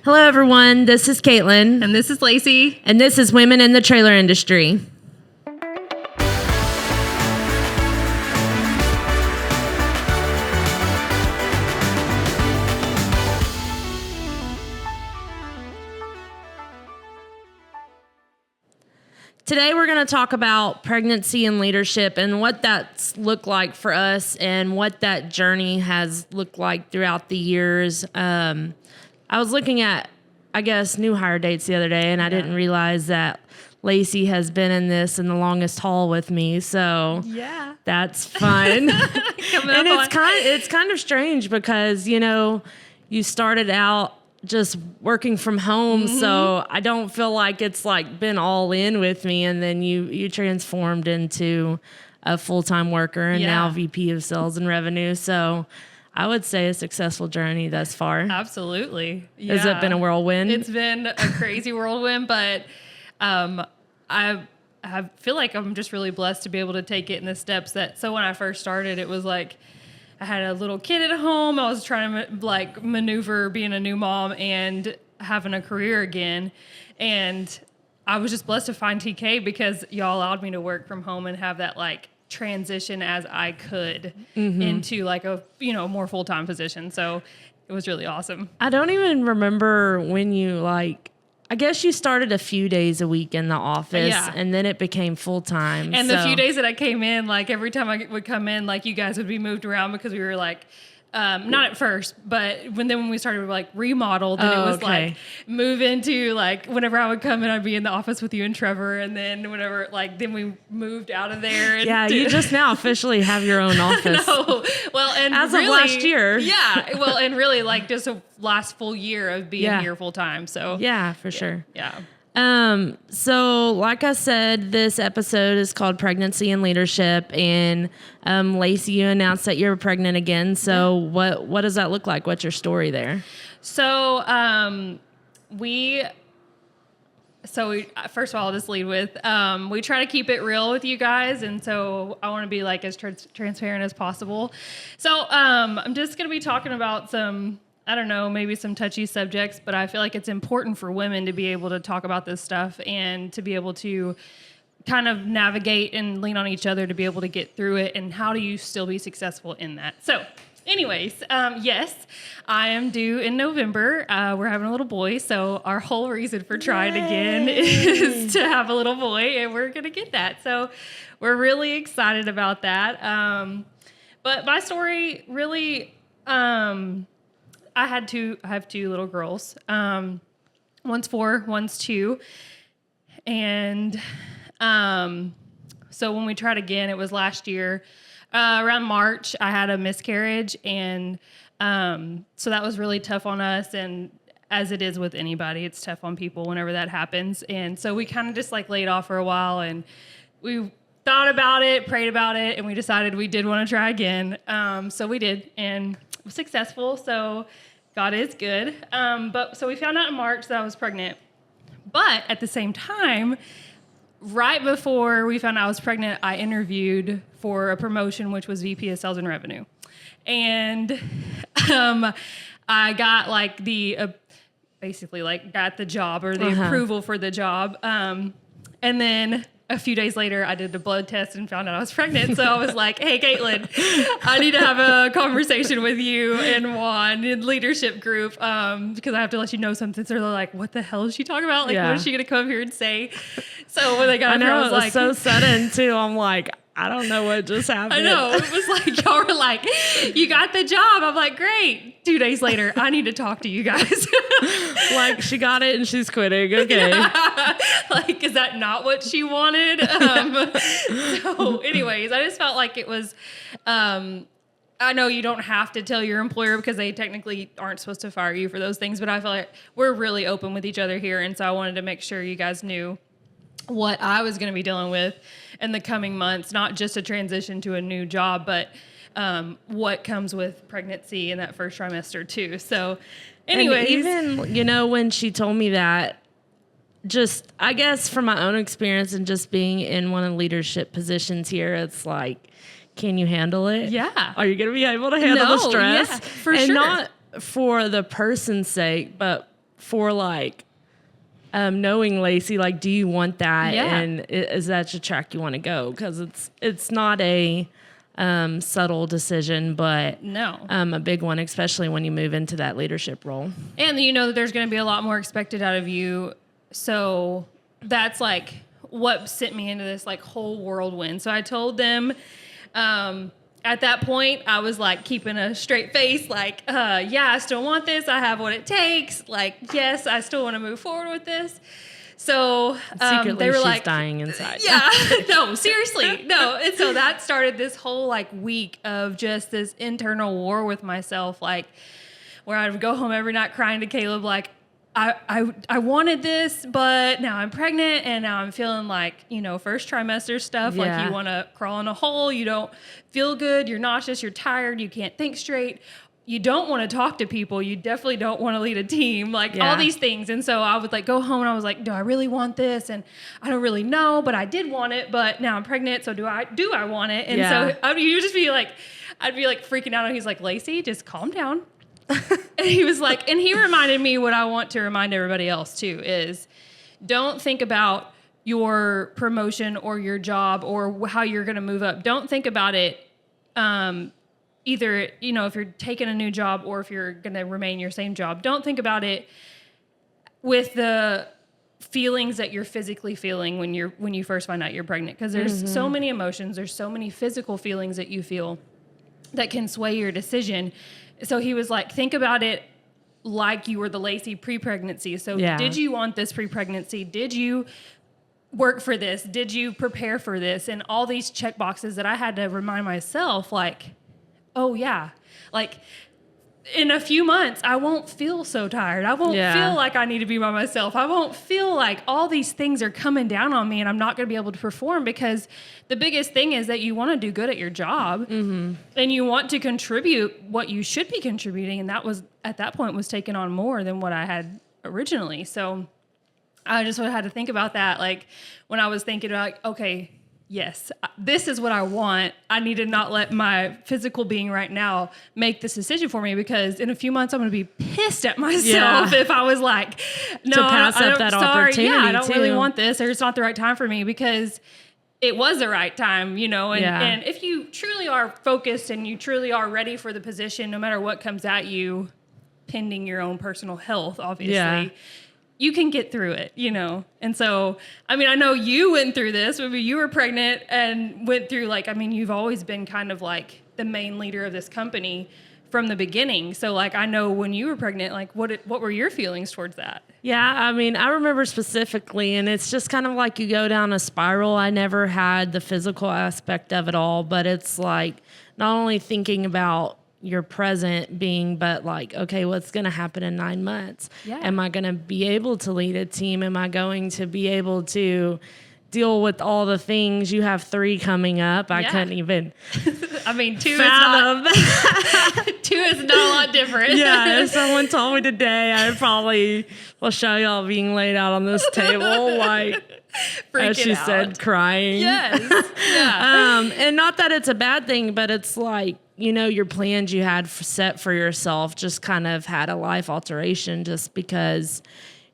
Hello, everyone. This is Caitlin. And this is Lacey. And this is Women in the Trailer Industry. Today, we're going to talk about pregnancy and leadership and what that's looked like for us and what that journey has looked like throughout the years. I was looking at, I guess, new hire dates the other day, and I didn't realize that Lacey has been in this in the longest haul with me. So that's fun. And it's kind of strange because, you know, you started out just working from home, so I don't feel like it's like been all in with me, and then you transformed into a full-time worker and now VP of sales and revenue. So I would say a successful journey thus far. Absolutely. Has it been a whirlwind? It's been a crazy whirlwind, but I feel like I'm just really blessed to be able to take it in the steps that, so when I first started, it was like I had a little kid at home. I was trying to like maneuver being a new mom and having a career again. And I was just blessed to find TK because y'all allowed me to work from home and have that like transition as I could into like a, more full-time position. So it was really awesome. I don't even remember when you I guess you started a few days a week in the office and then it became full-time. And the few days that I came in, like every time I would come in, like you guys would be moved around because we were like, not at first, but when we started like remodeled, and it was like move into like whenever I would come in, I'd be in the office with you and Trevor, and then whenever then we moved out of there. And you just now officially have your own office. Well, and as of last year, well, and really like just a last full year of being here full time. So for sure. Yeah. So like I said, this episode is called Pregnancy and Leadership, and Lacey, you announced that you're pregnant again. So what does that look like? What's your story there? So we first of all, I'll just lead with we try to keep it real with you guys, and so I want to be like as transparent as possible. So I'm just gonna be talking about some, I don't know, maybe some touchy subjects, but I feel like it's important for women to be able to talk about this stuff and to be able to kind of navigate and lean on each other to be able to get through it. And how do you still be successful in that? So anyways, yes, I am due in November. We're having a little boy. So our whole reason for trying again is to have a little boy, and we're going to get that. So we're really excited about that. But my story really, I have two little girls. One's 4, one's 2. And so when we tried again, it was last year. Around March, I had a miscarriage. And so that was really tough on us. And as it is with anybody, it's tough on people whenever that happens. And so we kind of just like laid off for a while. And we thought about it, prayed about it, and we decided we did want to try again. So we did. And successful, so God is good. But so we found out in March that I was pregnant. But at the same time, right before we found out I was pregnant, I interviewed for a promotion, which was VP of Sales and Revenue. And I got like basically like got the job or the approval for the job. And then a few days later, I did a blood test and found out I was pregnant. So I was like, hey, Caitlin, I need to have a conversation with you and Juan in leadership group because I have to let you know something. So they're like, what the hell is she talking about? Like, what is she going to come here and say? So when they got here, I was like, so sudden too. I'm like, I don't know what just happened. I know. It was like, y'all were like, you got the job. I'm like, great. 2 days later, I need to talk to you guys. Like, she got it and she's quitting. Okay. Like, is that not what she wanted? So anyways, I just felt like it was, I know you don't have to tell your employer because they technically aren't supposed to fire you for those things, but I feel like we're really open with each other here. And so I wanted to make sure you guys knew what I was going to be dealing with in the coming months, not just a transition to a new job, but what comes with pregnancy in that first trimester too. So anyways. And even, when she told me that, just, I guess from my own experience and just being in one of the leadership positions here, it's like, can you handle it? Yeah. Are you going to be able to handle the stress? Yeah, for and sure. Not for the person's sake, but for like knowing Lacey, like, do you want that? Yeah. And is that the track you want to go? Because it's not a subtle decision, but No. a big one, especially when you move into that leadership role. And you know that there's going to be a lot more expected out of you. So that's like what sent me into this like whole whirlwind. So I told them, at that point, I was like keeping a straight face, like, yeah, I still want this. I have what it takes. Like, yes, I still want to move forward with this. So Secretly, they were she's like, dying inside. yeah, no, seriously, no. And so that started this whole like week of just this internal war with myself, like where I would go home every night crying to Caleb, like, I wanted this, but now I'm pregnant and now I'm feeling like, you know, first trimester stuff. Yeah. Like you want to crawl in a hole. You don't feel good. You're nauseous. You're tired. You can't think straight. You don't want to talk to people. You definitely don't want to lead a team, like all these things. And so I would like go home and I was like, do I really want this? And I don't really know, but I did want it, but now I'm pregnant. So do I want it? And so you just be like, I'd be like freaking out. And he's like, Lacey, just calm down. And he was like, and he reminded me what I want to remind everybody else too, is don't think about your promotion or your job or how you're going to move up. Don't think about it. Either, you know, if you're taking a new job or if you're going to remain your same job, don't think about it with the feelings that you're physically feeling when you first find out you're pregnant. Because there's so many emotions. There's so many physical feelings that you feel that can sway your decision. So he was like, think about it like you were the Lacey pre-pregnancy. So did you want this pre-pregnancy? Did you work for this? Did you prepare for this? And all these check boxes that I had to remind myself, like, oh yeah, like in a few months, I won't feel so tired. I won't feel like I need to be by myself. I won't feel like all these things are coming down on me and I'm not going to be able to perform, because the biggest thing is that you want to do good at your job and you want to contribute what you should be contributing. And that was, at that point, was taking on more than what I had originally. So I just had to think about that. Like when I was thinking about, okay, yes, this is what I want. I need to not let my physical being right now make this decision for me, because in a few months I'm going to be pissed at myself if I was like, no, to pass up that opportunity. Yeah, I don't really want this, or it's not the right time for me, because it was the right time, you know. And if you truly are focused and you truly are ready for the position, no matter what comes at you, pending your own personal health, obviously, you can get through it, you know? And so, I mean, I know you went through this. Maybe you were pregnant and went through, like, I mean, you've always been kind of like the main leader of this company from the beginning. So, like, I know when you were pregnant, like, what were your feelings towards that? Yeah, I mean, I remember specifically, and it's just kind of like you go down a spiral. I never had the physical aspect of it all, but it's like not only thinking about your present being, but like, okay, what's going to happen in 9 months? Yeah. Am I going to be able to lead a team? Am I going to be able to deal with all the things? You have 3 coming up. I couldn't even I mean, 2 fathom. two is not a lot different. Yeah, if someone told me today, I probably will show y'all being laid out on this table, like, as she said, crying. Yes. Yeah. And not that it's a bad thing, but it's like, you know, your plans you had set for yourself just kind of had a life alteration, just because,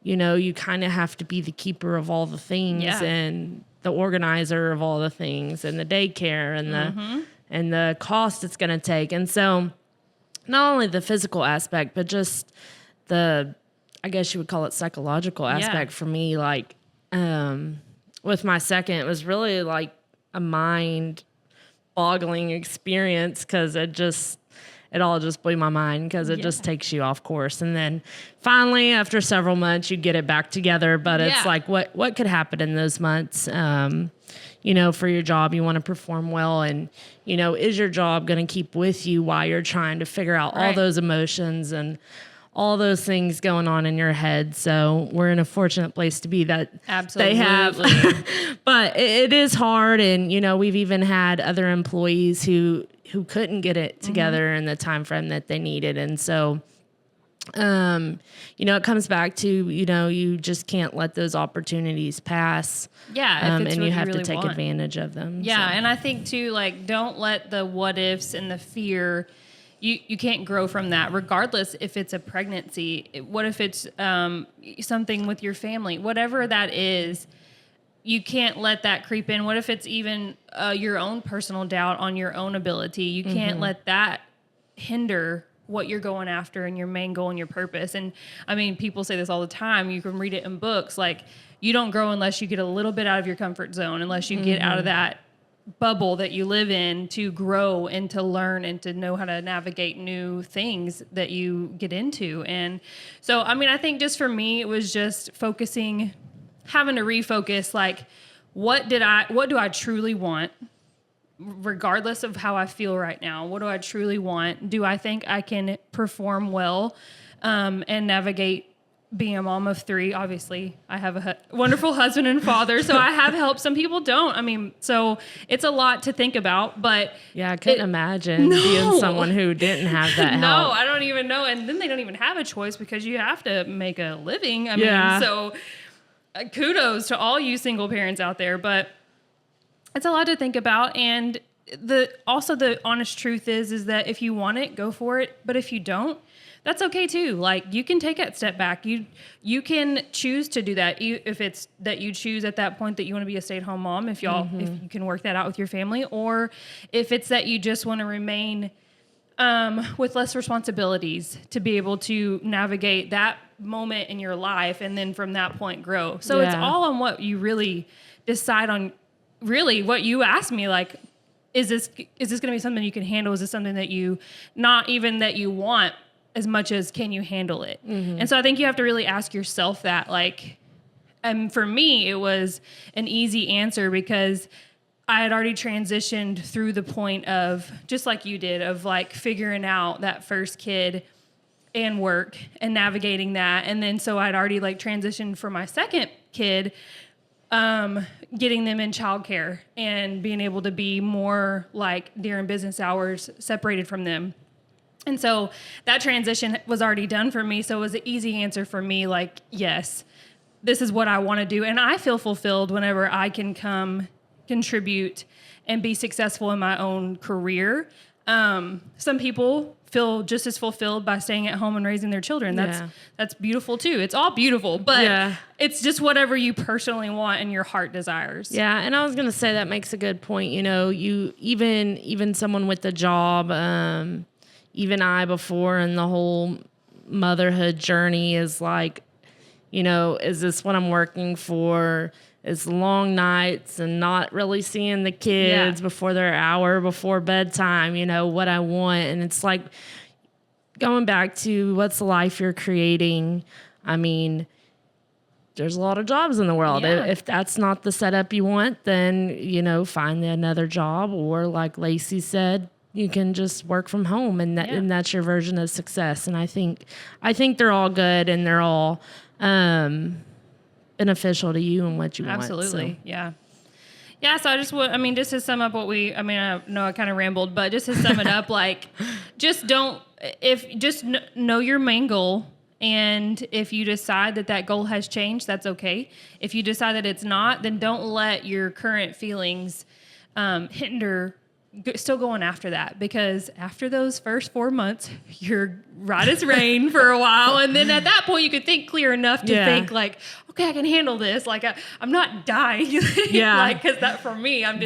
you know, you kind of have to be the keeper of all the things and the organizer of all the things and the daycare and the cost it's going to take. And so not only the physical aspect, but just the, I guess you would call it psychological aspect for me. Like, with my second, it was really like a mind boggling experience, because it all just blew my mind, because it just takes you off course. And then finally, after several months, you get it back together. But it's like, what could happen in those months? You know, for your job, you want to perform well. And, you know, is your job going to keep with you while you're trying to figure out all those emotions and all those things going on in your head? So we're in a fortunate place to be that they have. But it is hard. And, you know, we've even had other employees who couldn't get it together in the time frame that they needed. And so, you know, it comes back to, you know, you just can't let those opportunities pass. Yeah. And you have to take advantage of them. Yeah. So. And I think too, like, don't let the what ifs and the fear you can't grow from that, regardless if it's a pregnancy. What if it's something with your family? Whatever that is, you can't let that creep in. What if it's even your own personal doubt on your own ability? You can't let that hinder what you're going after and your main goal and your purpose. And I mean, people say this all the time. You can read it in books. Like, you don't grow unless you get a little bit out of your comfort zone, unless you get out of that bubble that you live in to grow and to learn and to know how to navigate new things that you get into. And so, I mean, I think just for me, it was just having to refocus, like, what do I truly want, regardless of how I feel right now? What do I truly want? Do I think I can perform well and navigate being a mom of 3? Obviously, I have a wonderful husband and father, so I have help. Some people don't. I mean, so it's a lot to think about, but yeah, I couldn't imagine being someone who didn't have that help. No, I don't even know. And then they don't even have a choice because you have to make a living. I mean, so kudos to all you single parents out there, but it's a lot to think about. And the honest truth is that if you want it, go for it. But if you don't, that's okay too. Like, you can take that step back. You can choose to do that. If it's that you choose at that point that you want to be a stay-at-home mom, if you can work that out with your family, or if it's that you just want to remain with less responsibilities to be able to navigate that moment in your life, and then from that point grow. So it's all on what you really decide on. Really, what you asked me, like, is this going to be something you can handle? Is this something that you, not even that you want as much as can you handle it? And so I think you have to really ask yourself that, like, and for me, it was an easy answer because I had already transitioned through the point of, just like you did, of like figuring out that first kid and work and navigating that. And then so I'd already like transitioned for my second kid, getting them in childcare and being able to be more like during business hours separated from them. And so that transition was already done for me. So it was an easy answer for me. Like, yes, this is what I want to do. And I feel fulfilled whenever I can come contribute and be successful in my own career. Some people feel just as fulfilled by staying at home and raising their children. That's beautiful too. It's all beautiful, but it's just whatever you personally want and your heart desires. Yeah. And I was going to say that makes a good point. You know, you even someone with a job, even I before in the whole motherhood journey is like, you know, is this what I'm working for? It's long nights and not really seeing the kids before their hour before bedtime, you know, what I want. And it's like going back to what's the life you're creating. I mean, there's a lot of jobs in the world. Yeah. If that's not the setup you want, then, you know, find another job, or like Lacey said, you can just work from home, and and that's your version of success. And I think they're all good, and they're all beneficial to you and what you want. Absolutely. So. Yeah. Yeah. So just to sum up I know I kind of rambled, but just to sum it up, like, know your main goal. And if you decide that goal has changed, that's okay. If you decide that it's not, then don't let your current feelings hinder still going after that, because after those first 4 months, you're right as rain for a while. And then at that point, you could think clear enough to think like, okay, I can handle this. Like, I'm not dying. Like, cause that for me, I'm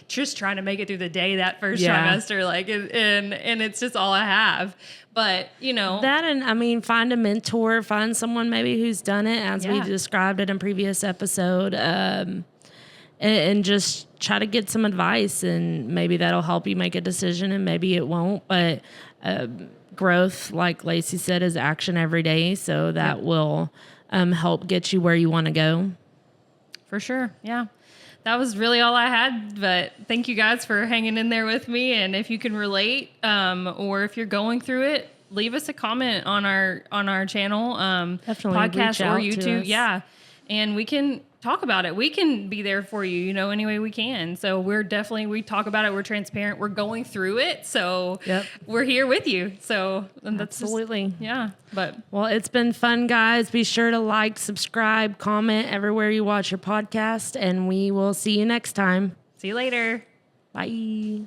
just trying to make it through the day that first trimester. Like, and it's just all I have. But, you know, that, and I mean, find a mentor, find someone maybe who's done it as we described it in previous episode. And just try to get some advice, and maybe that'll help you make a decision, and maybe it won't. But growth, like Lacey said, is action every day. So that will help get you where you want to go. For sure. Yeah. That was really all I had. But thank you guys for hanging in there with me. And if you can relate, or if you're going through it, leave us a comment on our channel, Definitely podcast or YouTube. Yeah. And we can talk about it. We can be there for you, any way we can. So we talk about it. We're transparent. We're going through it. So we're here with you. So that's absolutely. Well, it's been fun, guys. Be sure to like, subscribe, comment everywhere you watch your podcast, and we will see you next time. See you later. Bye.